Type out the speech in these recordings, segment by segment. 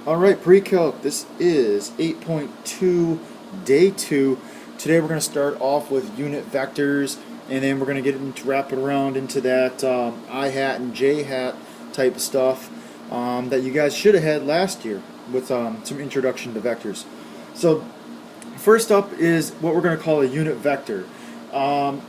Alright, precalc, this is 8.2, day 2. Today we're going to start off with unit vectors, and then we're going to get into wrap it around into that I hat and J hat type stuff that you guys should have had last year with some introduction to vectors. So first up is what we're going to call a unit vector.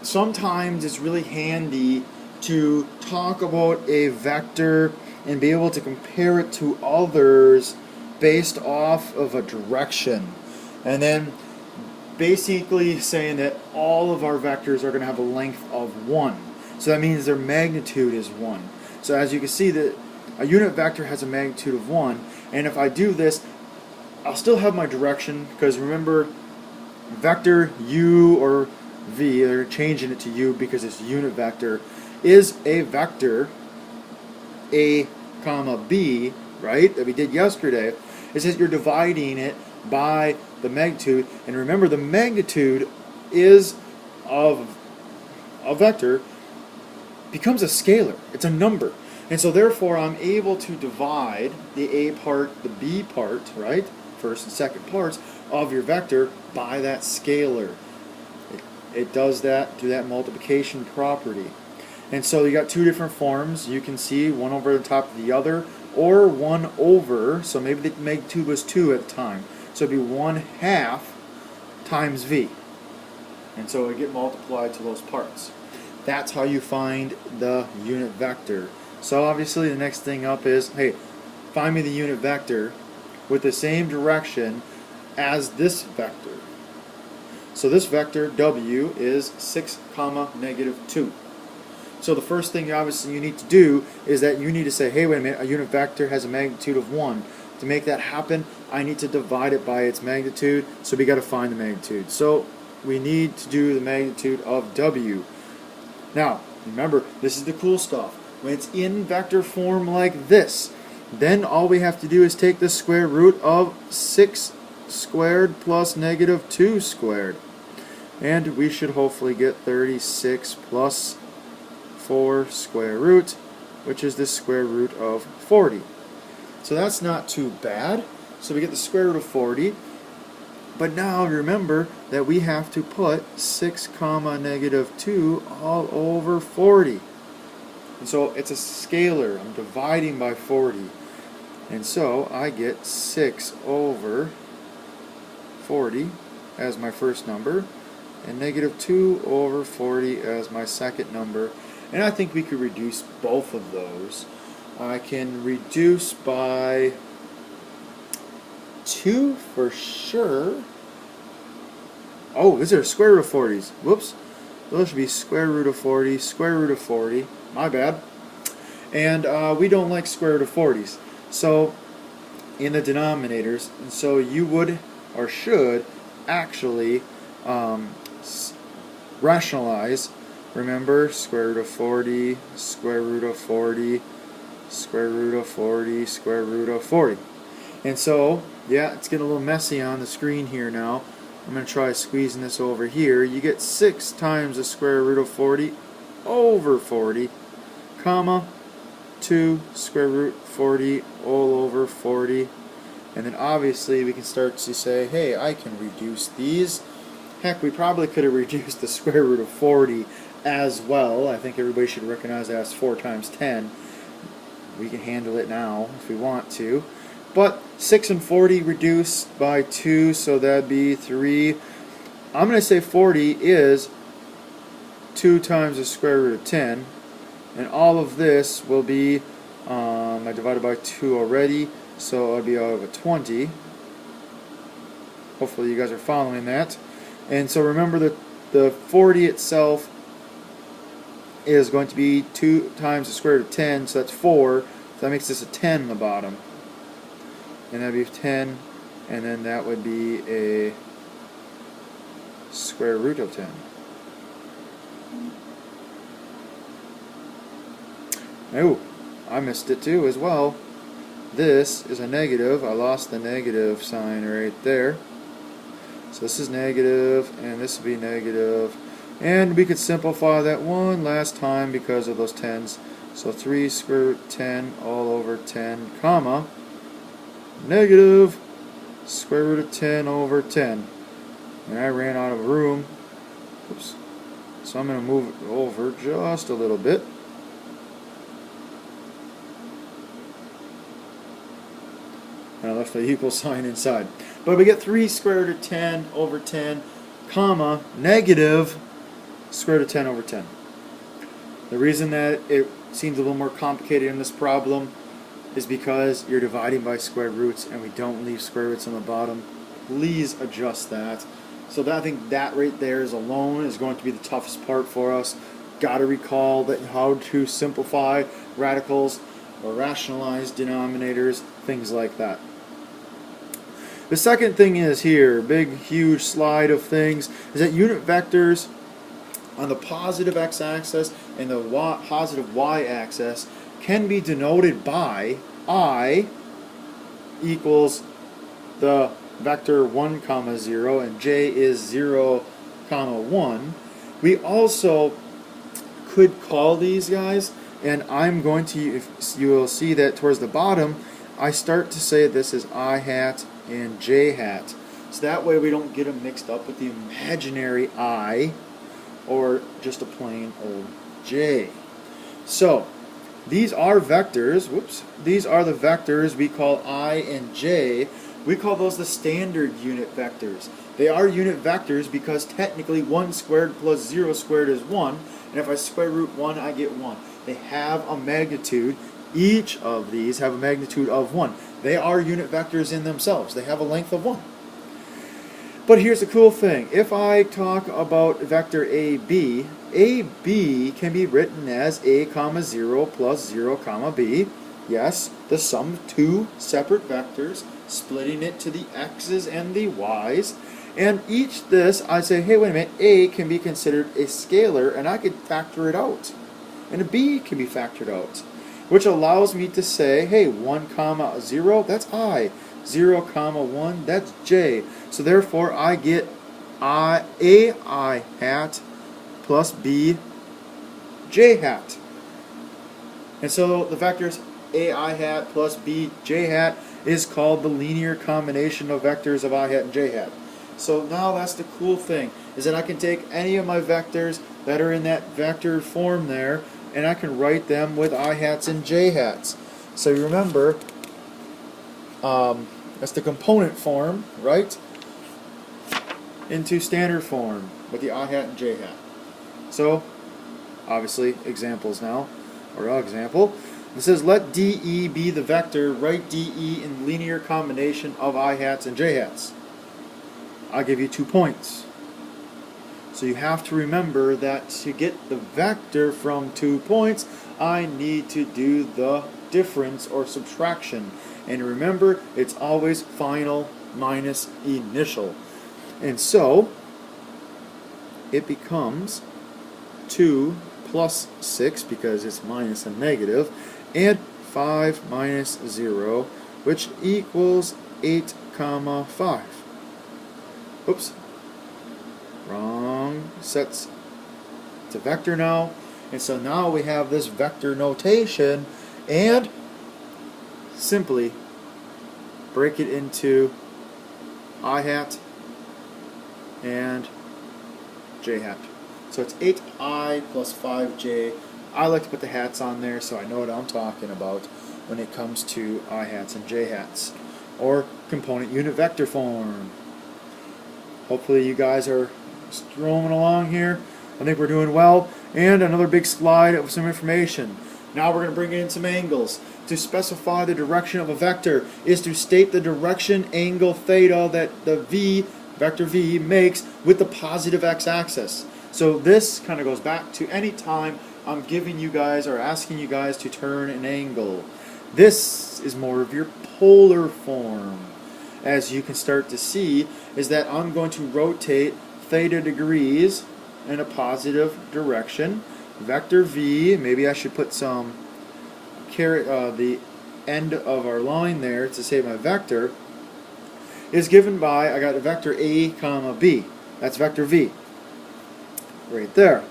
Sometimes it's really handy to talk about a vector and be able to compare it to others based off of a direction, and then basically saying that all of our vectors are going to have a length of 1. So that means their magnitude is 1. So as you can see, that a unit vector has a magnitude of 1, and if I do this, I'll still have my direction, because remember, vector u or v, they're changing it to u because it's unit vector, is a vector a comma b, right, that we did yesterday. It says you're dividing it by the magnitude, and remember the magnitude is of a vector becomes a scalar. It's a number, and so therefore I'm able to divide the a part, the b part, right, first and second parts of your vector by that scalar. It does that through that multiplication property. And so you got two different forms. You can see one over the top of the other, or 1 over, so maybe the magnitude was 2 at the time. So it'd be 1/2 times v. And so it would get multiplied to those parts. That's how you find the unit vector. So obviously the next thing up is, hey, find me the unit vector with the same direction as this vector. So this vector, w, is 6, -2. So the first thing obviously you need to do is that you need to say, hey, wait a minute, a unit vector has a magnitude of 1. To make that happen, I need to divide it by its magnitude, so we got to find the magnitude. So we need to do the magnitude of w. Now, remember, this is the cool stuff. When it's in vector form like this, then all we have to do is take the square root of 6 squared plus -2 squared. And we should hopefully get 36 plus 4 square root, which is the square root of 40. So that's not too bad. So we get the square root of 40. But now remember that we have to put 6 -2 all over 40. And so it's a scalar. I'm dividing by 40. And so I get 6 over 40 as my first number, and -2 over 40 as my second number. And I think we could reduce both of those. I can reduce by 2 for sure. Oh, is there a square root of 40s? Whoops. Those should be square root of 40, square root of 40. My bad. And we don't like square root of 40s. So, in the denominators, and so you would or should actually rationalize. Remember, square root of 40, square root of 40, square root of 40, square root of 40. And so, yeah, it's getting a little messy on the screen here now. I'm going to try squeezing this over here. You get 6 times the square root of 40 over 40, comma, 2 square root 40 all over 40. And then obviously we can start to say, hey, I can reduce these. Heck, we probably could have reduced the square root of 40 as well. I think everybody should recognize that as 4 times 10. We can handle it now if we want to. But 6 and 40 reduced by 2, so that'd be 3. I'm going to say 40 is 2 times the square root of 10. And all of this will be, I divided by 2 already, so it'll be out of a 20. Hopefully you guys are following that. And so remember that the 40 itself is going to be 2 times the square root of 10, so that's 4. So that makes this a 10 on the bottom. And that would be 10, and then that would be a square root of 10. Oh, I missed it too as well. This is a negative. I lost the negative sign right there. So this is negative, and this would be negative. And we could simplify that one last time because of those tens. So 3 square root 10 all over 10, comma, negative square root of 10 over 10. And I ran out of room. Oops. So I'm going to move it over just a little bit. And I left the equal sign inside. But we get 3 square root of 10 over 10, comma, negative square root of 10 over 10. The reason that it seems a little more complicated in this problem is because you're dividing by square roots and we don't leave square roots on the bottom. Please adjust that. So that, I think that right there is alone is going to be the toughest part for us. Got to recall that how to simplify radicals or rationalize denominators, things like that. The second thing is here, big huge slide of things, is that unit vectors on the positive x-axis and the positive y-axis can be denoted by I equals the vector 1, 0 and j is 0, 1. We also could call these guys, and I'm going to, if you will see that towards the bottom, I start to say this is I hat and j hat. So that way we don't get them mixed up with the imaginary I or just a plain old j. So these are vectors, whoops, these are the vectors we call I and j. We call those the standard unit vectors. They are unit vectors because technically 1 squared plus 0 squared is 1, and if I square root 1 I get 1. They have a magnitude. Each of these have a magnitude of 1. They are unit vectors in themselves. They have a length of 1. But here's the cool thing. If I talk about vector AB, AB can be written as A, 0 plus 0, B. Yes, the sum of two separate vectors, splitting it to the x's and the y's. And each this, I say, hey, wait a minute, A can be considered a scalar, and I could factor it out. And a B can be factored out, which allows me to say, hey, 1, 0, that's I. 0, 1, that's j. So therefore, I get I hat plus B j hat. And so the vectors I hat plus B j hat is called the linear combination of vectors of I hat and j hat. So now that's the cool thing, is that I can take any of my vectors that are in that vector form there, and I can write them with I hats and j hats. So remember, that's the component form, right? Into standard form with the I hat and j hat. So, obviously, examples now, or an example. It says, let DE be the vector, write DE in linear combination of I hats and j hats. I'll give you 2 points. So you have to remember that to get the vector from 2 points, I need to do the difference or subtraction. And remember, it's always final minus initial. And so, it becomes 2 plus 6, because it's minus and negative, and 5 minus 0, which equals 8, 5. Oops. Wrong. Sets to vector now. And so now we have this vector notation, and simply break it into I hat and j hat. So it's 8i plus 5j. I like to put the hats on there so I know what I'm talking about when it comes to I hats and j hats, or component unit vector form. Hopefully you guys are strolling along here. I think we're doing well. And another big slide of some information. Now we're going to bring in some angles. To specify the direction of a vector is to state the direction angle theta that the vector v makes with the positive x-axis. So this kind of goes back to any time I'm giving you guys or asking you guys to turn an angle. This is more of your polar form. As you can start to see, is that I'm going to rotate theta degrees in a positive direction. Vector v, maybe I should put some the end of our line there to say my vector, is given by, I got a vector A, B. That's vector v. Right there.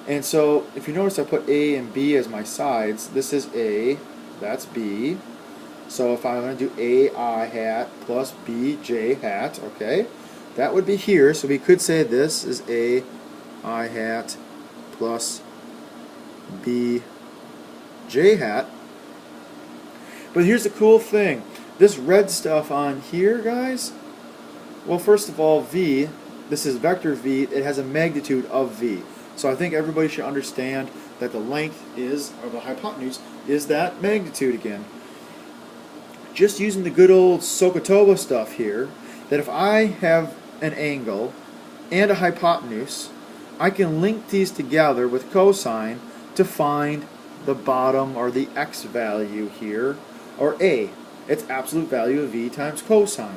And so, if you notice I put A and B as my sides. This is A, that's B, So if I want to do a I hat plus b j hat, okay, that would be here. So we could say this is a I hat plus b j hat. But here's the cool thing. This red stuff on here, guys, well, first of all, v, this is vector v, it has a magnitude of v. So I think everybody should understand that the length is, or the hypotenuse, is that magnitude again. Just using the good old SOHCAHTOA stuff here, that if I have an angle and a hypotenuse, I can link these together with cosine to find the bottom or the x value here, or a. It's absolute value of v times cosine.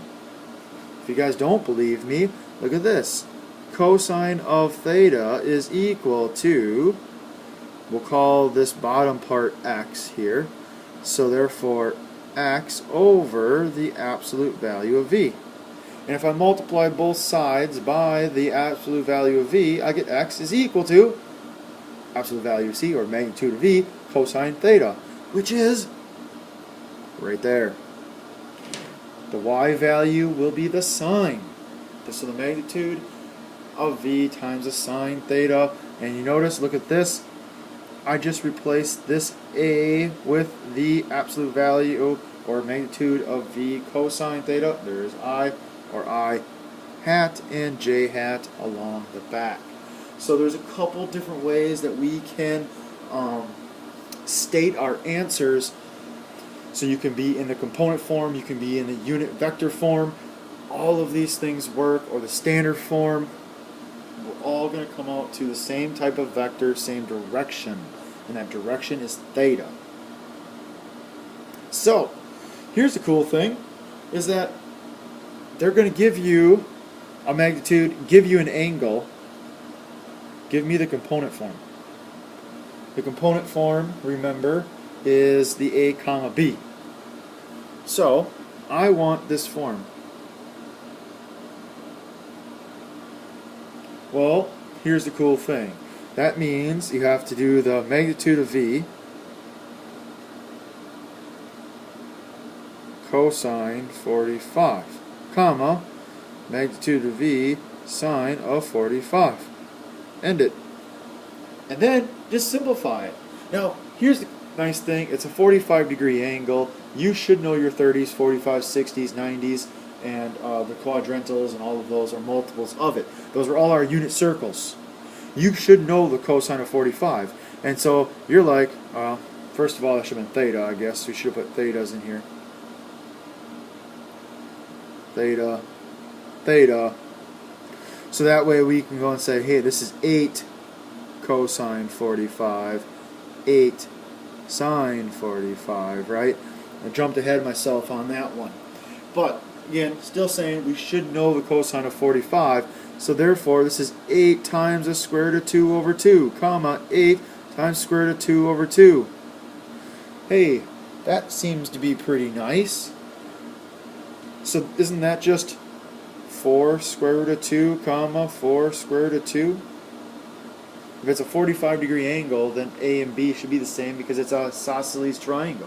If you guys don't believe me, look at this. Cosine of theta is equal to, we'll call this bottom part x here, so therefore x over the absolute value of v. And if I multiply both sides by the absolute value of v, I get x is equal to absolute value of c, or magnitude of v, cosine theta, which is right there. The y value will be the sine. So the magnitude of v times the sine theta. And you notice, look at this. I just replaced this a with the absolute value or magnitude of v cosine theta. There's I, or I hat, and j hat along the back. So there's a couple different ways that we can state our answers. So you can be in the component form, you can be in the unit vector form. All of these things work, or the standard form. We're all going to come out to the same type of vector, same direction, and that direction is theta. So here's the cool thing, is that they're going to give you a magnitude, give you an angle, give me the component form. The component form, remember, is the a comma b. So I want this form. Well, here's the cool thing. That means you have to do the magnitude of v cosine 45, comma, magnitude of v sine of 45. End it. And then just simplify it. Now, here's the nice thing. It's a 45-degree angle. You should know your 30s, 45s, 60s, 90s, and the quadrantals and all of those are multiples of it. Those are all our unit circles. You should know the cosine of 45. And so you're like, first of all, that should have been theta, I guess. We should have put thetas in here. Theta, theta. So that way we can go and say, hey, this is 8 cosine 45, 8 sine 45, right? I jumped ahead of myself on that one. But again, still saying we should know the cosine of 45, so therefore this is 8 times the square root of 2 over 2, comma, 8 times square root of 2 over 2. Hey, that seems to be pretty nice. So isn't that just 4 square root of 2, comma, 4 square root of 2? If it's a 45-degree angle, then A and B should be the same because it's a isosceles triangle.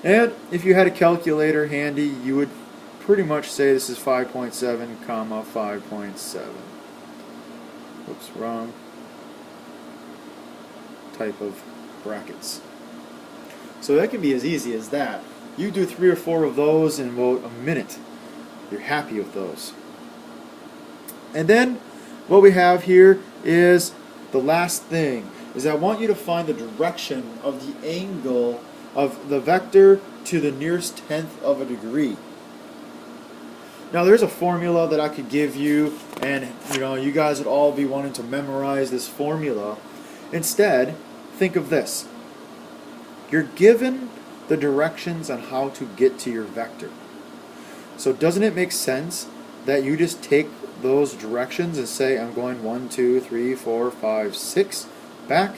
And if you had a calculator handy, you would pretty much say this is 5.7, comma, 5.7. Oops, wrong type of brackets. So that can be as easy as that. You do 3 or 4 of those in about a minute. You're happy with those. And then what we have here is the last thing, is I want you to find the direction of the angle of the vector to the nearest tenth of a degree. Now there's a formula that I could give you, and you guys would all be wanting to memorize this formula. Instead, think of this. You're given the directions on how to get to your vector. So doesn't it make sense that you just take those directions and say, I'm going 1, 2, 3, 4, 5, 6, back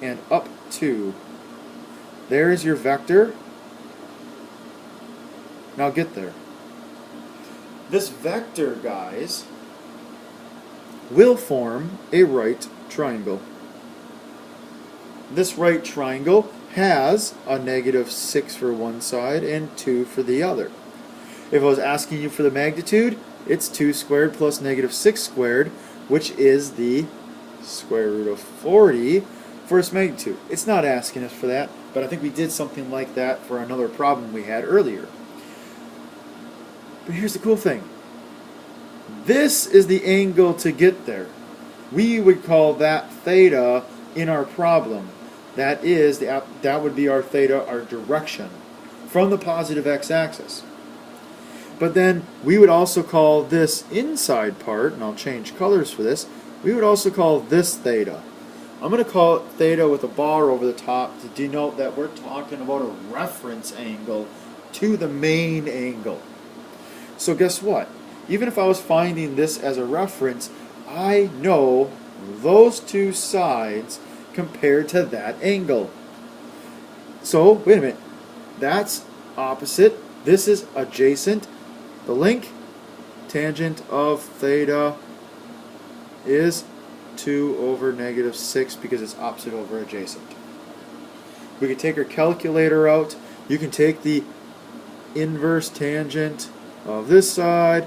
and up 2. There's your vector. Now get there. This vector, guys, will form a right triangle. This right triangle has a negative 6 for one side and 2 for the other. If I was asking you for the magnitude, it's 2 squared plus negative 6 squared, which is the square root of 40 for its magnitude. It's not asking us for that, but I think we did something like that for another problem we had earlier. But here's the cool thing. This is the angle to get there. We would call that theta in our problem. That would be our theta, our direction, from the positive x-axis. But then we would also call this inside part, and I'll change colors for this, we would also call this theta. I'm going to call it theta with a bar over the top to denote that we're talking about a reference angle to the main angle. So guess what? Even if I was finding this as a reference, I know those two sides compared to that angle. So, wait a minute. That's opposite. This is adjacent. The link tangent of theta is 2 over negative 6 because it's opposite over adjacent. We can take our calculator out. You can take the inverse tangent of this side,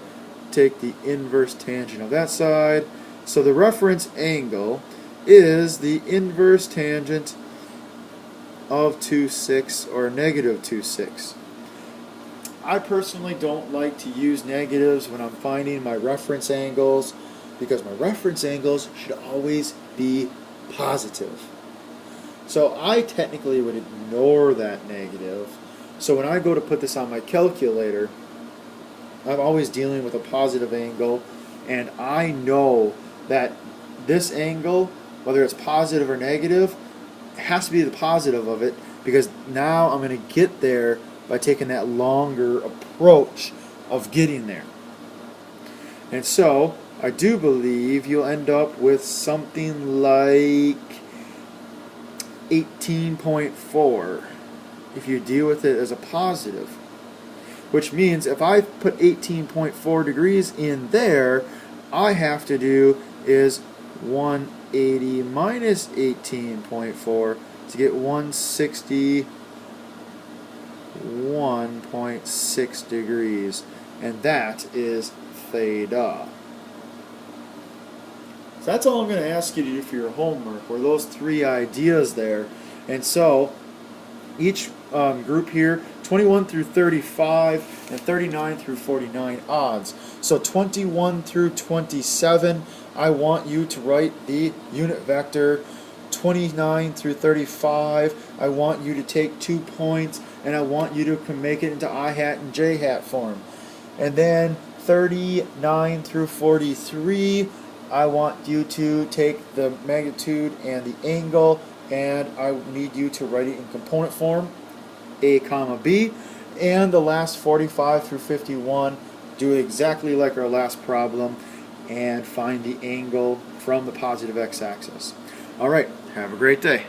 take the inverse tangent of that side. So the reference angle is the inverse tangent of 2, 6 or negative 2, 6. I personally don't like to use negatives when I'm finding my reference angles because my reference angles should always be positive. So I technically would ignore that negative. So when I go to put this on my calculator, I'm always dealing with a positive angle, and I know that this angle, whether it's positive or negative, has to be the positive of it because now I'm going to get there by taking that longer approach of getting there. And so I do believe you'll end up with something like 18.4 if you deal with it as a positive. Which means if I put 18.4 degrees in there, I have to do is 180 minus 18.4 to get 161.6 degrees, and that is theta. So that's all I'm going to ask you to do for your homework, were those three ideas there. And so each group here, 21 through 35 and 39 through 49 odds. So 21 through 27, I want you to write the unit vector. 29 through 35, I want you to take 2 points and I want you to make it into I hat and J hat form. And then 39 through 43, I want you to take the magnitude and the angle, and I need you to write it in component form, A comma B. And the last 45 through 51, do exactly like our last problem and find the angle from the positive x-axis. Alright, have a great day.